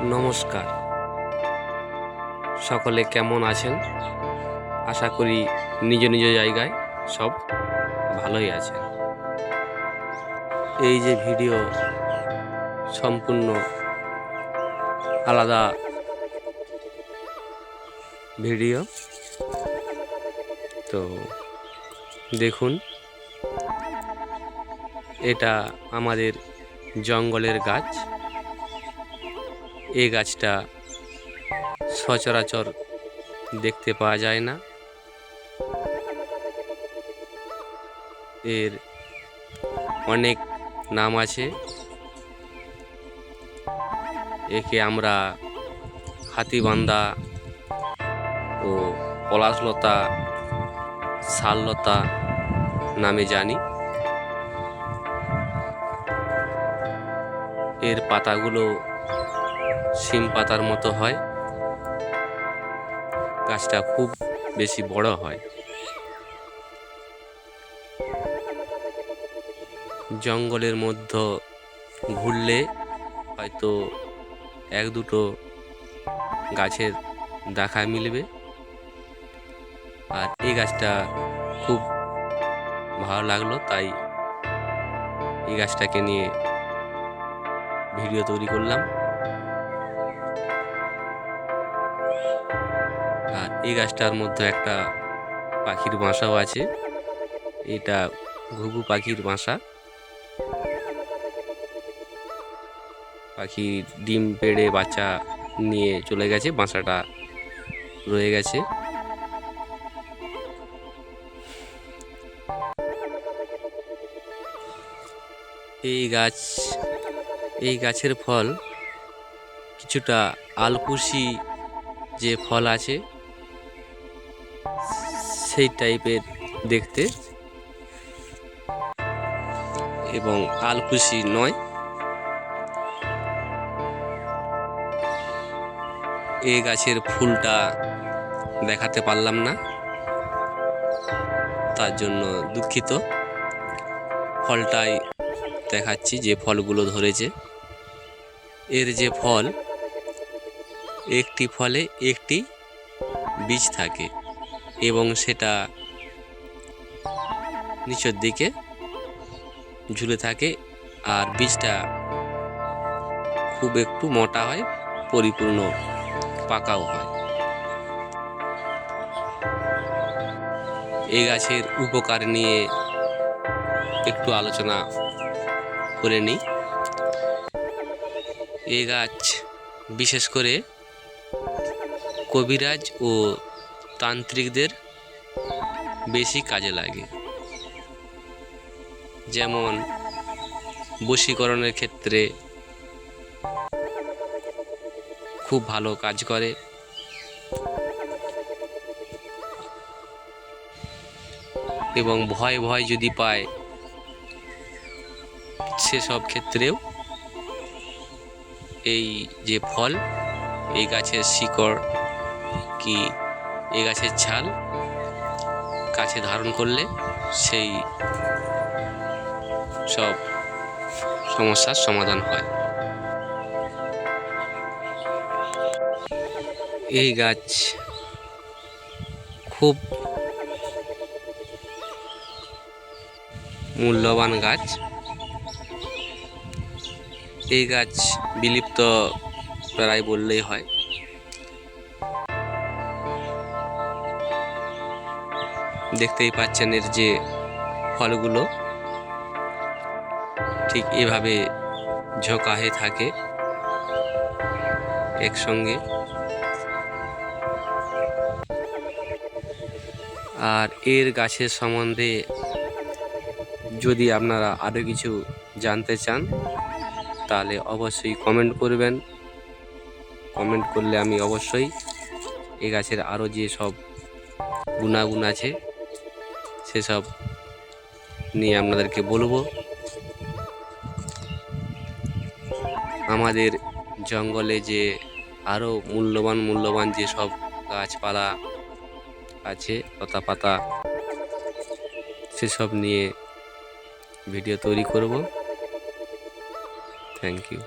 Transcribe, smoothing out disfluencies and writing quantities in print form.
নমস্কার, সকলে কেমন আছেন? আশা করি নিজ নিজ জায়গায় সব ভালোই আছেন। এই যে ভিডিও সম্পূর্ণ আলাদা ভিডিও, তো দেখুন, এটা আমাদের জঙ্গলের গাছ। এই গাছটা সচরাচর দেখতে পাওয়া যায় না। এর অনেক নাম আছে। একে আমরা হাতিবান্ধা ও পলাশলতা, শাললতা নামে জানি। এর পাতাগুলো শিম পাতার মতো হয়। গাছটা খুব বেশি বড় হয়। জঙ্গলের মধ্যে ঘুরলে হয়তো এক দুটো গাছের দেখা মিলবে। আর এই গাছটা খুব ভালো লাগলো, তাই এই গাছটাকে নিয়ে ভিডিও তৈরি করলাম। আর এই গাছটার মধ্যে একটা পাখির বাসাও আছে। এটা ঘুঘু পাখির বাসা। পাখি ডিম পেড়ে বাচ্চা নিয়ে চলে গেছে, বাসাটা রয়ে গেছে। এই গাছের ফল কিছুটা আলকুশি যে ফল আছে সেই টাইপের দেখতে, এবং আলকুশি নয়। এই গাছের ফুলটা দেখাতে পারলাম না, তার জন্য দুঃখিত। ফলটাই দেখাচ্ছি, যে ফলগুলো ধরেছে। এর যে ফল, একটি ফলে একটি বীজ থাকে এবং সেটা নিচের দিকে ঝুলে থাকে। আর বীজটা খুব একটু মোটা হয়, পরিপূর্ণ পাকাও হয়। এই গাছের উপকার নিয়ে একটু আলোচনা করে নিই। এই গাছ বিশেষ করে কবিরাজ ও তান্ত্রিকদের বেশি কাজে লাগে। যেমন বশীকরণের ক্ষেত্রে খুব ভালো কাজ করে। এবং ভয় যদি পায়, সেসব ক্ষেত্রেও এই যে ফল, এই গাছের শিকড় কি এই গাছের ছাল কাছে ধারণ করলে সেই সব সমস্যার সমাধান হয়। এই গাছ খুব মূল্যবান গাছ। এই গাছ বিলুপ্ত প্রায় বললেই হয়। দেখতেই পাচ্ছেন এর যে ফলগুলো ঠিক এভাবে ঝোঁকা হয়ে থাকে একসঙ্গে। আর এর গাছের সম্বন্ধে যদি আপনারা আরও কিছু জানতে চান, তাহলে অবশ্যই কমেন্ট করবেন। কমেন্ট করলে আমি অবশ্যই এই গাছের আরও যে সব গুণাগুণ আছে সেসব নিয়ে আপনাদেরকে বলবো। আমাদের জঙ্গলে যে আরও মূল্যবান যে সব গাছপালা আছে, লতা পাতা, সেসব নিয়ে ভিডিও তৈরি করব। Thank you.